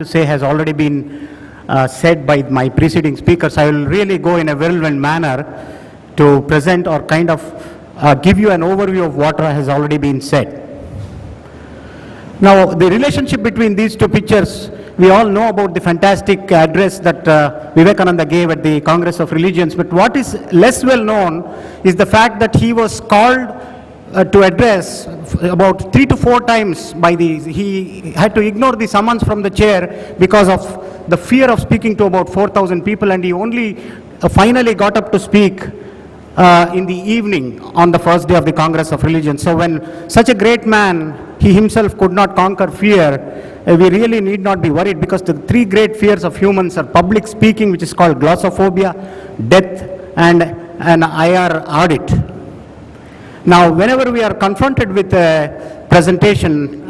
to say has already been said by my preceding speakers. I will really go in a whirlwind manner to present or kind of give you an overview of what has already been said. Now, the relationship between these two pictures, we all know about the fantastic address that Vivekananda gave at the Congress of Religions, but what is less well known is the fact that he was called to address about 3 to 4 times by he had to ignore the summons from the chair because of the fear of speaking to about 4,000 people, and he only finally got up to speak in the evening on the first day of the Congress of Religions. So when such a great man, he himself could not conquer fear, we really need not be worried, because the 3 great fears of humans are public speaking, which is called glossophobia, death, and an IR audit. Now, whenever we are confronted with a presentation,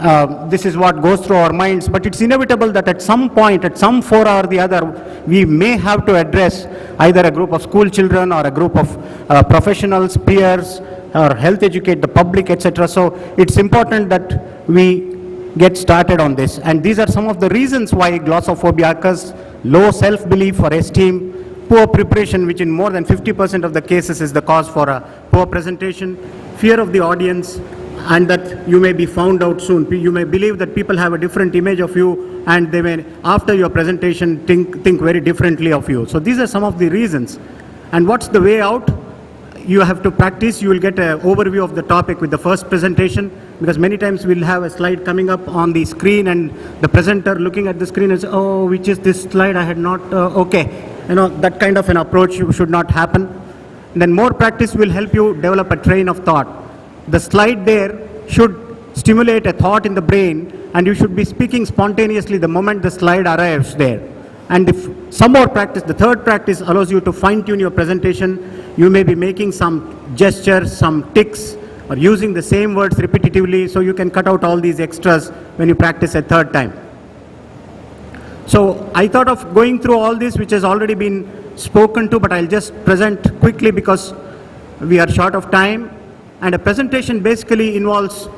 this is what goes through our minds, but it's inevitable that at some point, at some fora or the other, we may have to address either a group of school children or a group of professionals, peers, or health educate the public, etc. So it's important that we get started on this. And these are some of the reasons why glossophobia occurs: low self-belief or esteem, poor preparation, which in more than 50% of the cases is the cause for a poor presentation, fear of the audience, and that you may be found out soon. You may believe that people have a different image of you, and they may, after your presentation, think very differently of you. So these are some of the reasons. And what's the way out? You have to practice. You will get an overview of the topic with the first presentation, because many times we'll have a slide coming up on the screen and the presenter looking at the screen and say, oh, which is this slide? I had not, okay. You know, that kind of an approach should not happen. And then more practice will help you develop a train of thought. The slide there should stimulate a thought in the brain, and you should be speaking spontaneously the moment the slide arrives there. And if some more practice, the third practice allows you to fine-tune your presentation. You may be making some gestures, some tics, or using the same words repetitively, so you can cut out all these extras when you practice a third time. So I thought of going through all this, which has already been spoken to, but I'll just present quickly because we are short of time. And a presentation basically involves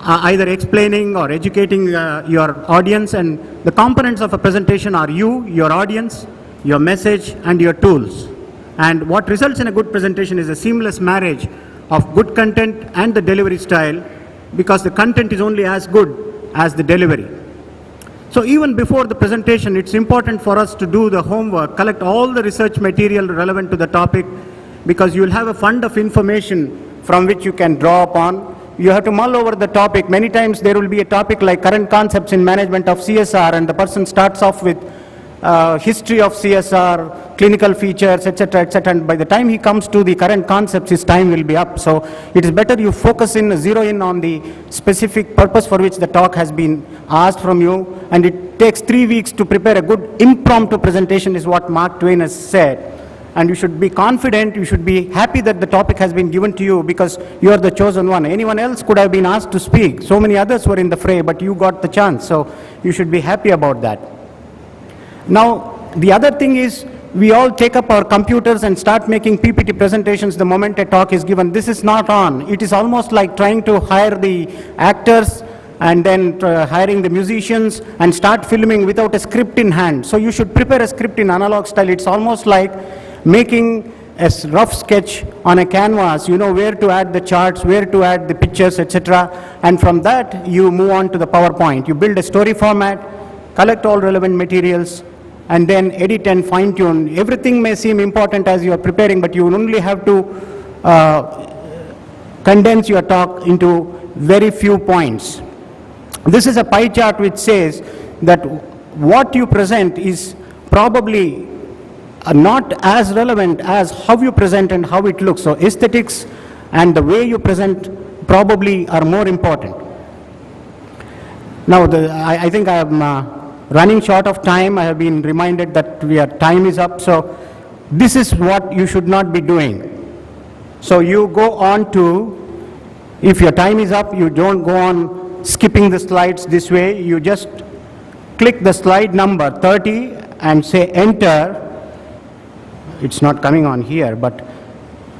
either explaining or educating your audience, and the components of a presentation are you, your audience, your message, and your tools. And what results in a good presentation is a seamless marriage of good content and the delivery style, because the content is only as good as the delivery. So even before the presentation, it's important for us to do the homework, collect all the research material relevant to the topic, because you will have a fund of information from which you can draw upon. You have to mull over the topic. Many times there will be a topic like current concepts in management of CSR, and the person starts off with history of CSR, clinical features, etc., etc. And by the time he comes to the current concepts, his time will be up. So it is better you focus in, zero in on the specific purpose for which the talk has been asked from you. And it takes 3 weeks to prepare a good impromptu presentation, is what Mark Twain has said. And you should be confident, you should be happy that the topic has been given to you, because you are the chosen one. Anyone else could have been asked to speak. So many others were in the fray, but you got the chance. So you should be happy about that. Now, the other thing is, we all take up our computers and start making PPT presentations the moment a talk is given. This is not on. It is almost like trying to hire the actors and then hiring the musicians and start filming without a script in hand. So you should prepare a script in analog style. It's almost like making a rough sketch on a canvas. You know where to add the charts, where to add the pictures, etc. And from that, you move on to the PowerPoint. You build a story format, collect all relevant materials, and then edit and fine-tune. Everything may seem important as you are preparing, but you only have to condense your talk into very few points. This is a pie chart which says that what you present is probably not as relevant as how you present and how it looks. So aesthetics and the way you present probably are more important. Now, I think I am running short of time. I have been reminded that time is up. So this is what you should not be doing. So you go on to, if your time is up, you don't go on skipping the slides this way. You just click the slide number 30 and say enter. It's not coming on here, but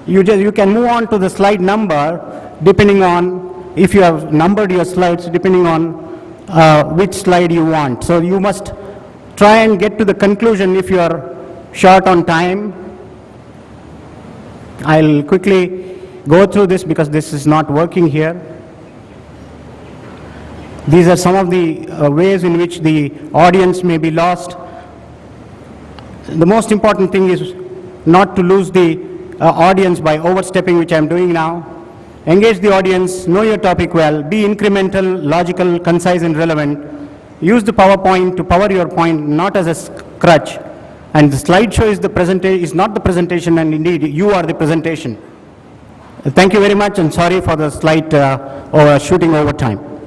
you can move on to the slide number depending on, if you have numbered your slides, depending on which slide you want. So you must try and get to the conclusion if you are short on time. I'll quickly go through this because this is not working here. These are some of the ways in which the audience may be lost. The most important thing is not to lose the audience by overstepping, which I'm doing now. Engage the audience, know your topic well, be incremental, logical, concise, and relevant. Use the PowerPoint to power your point, not as a crutch. And the slideshow is not the presentation, and indeed, you are the presentation. Thank you very much, and sorry for the slight shooting over time.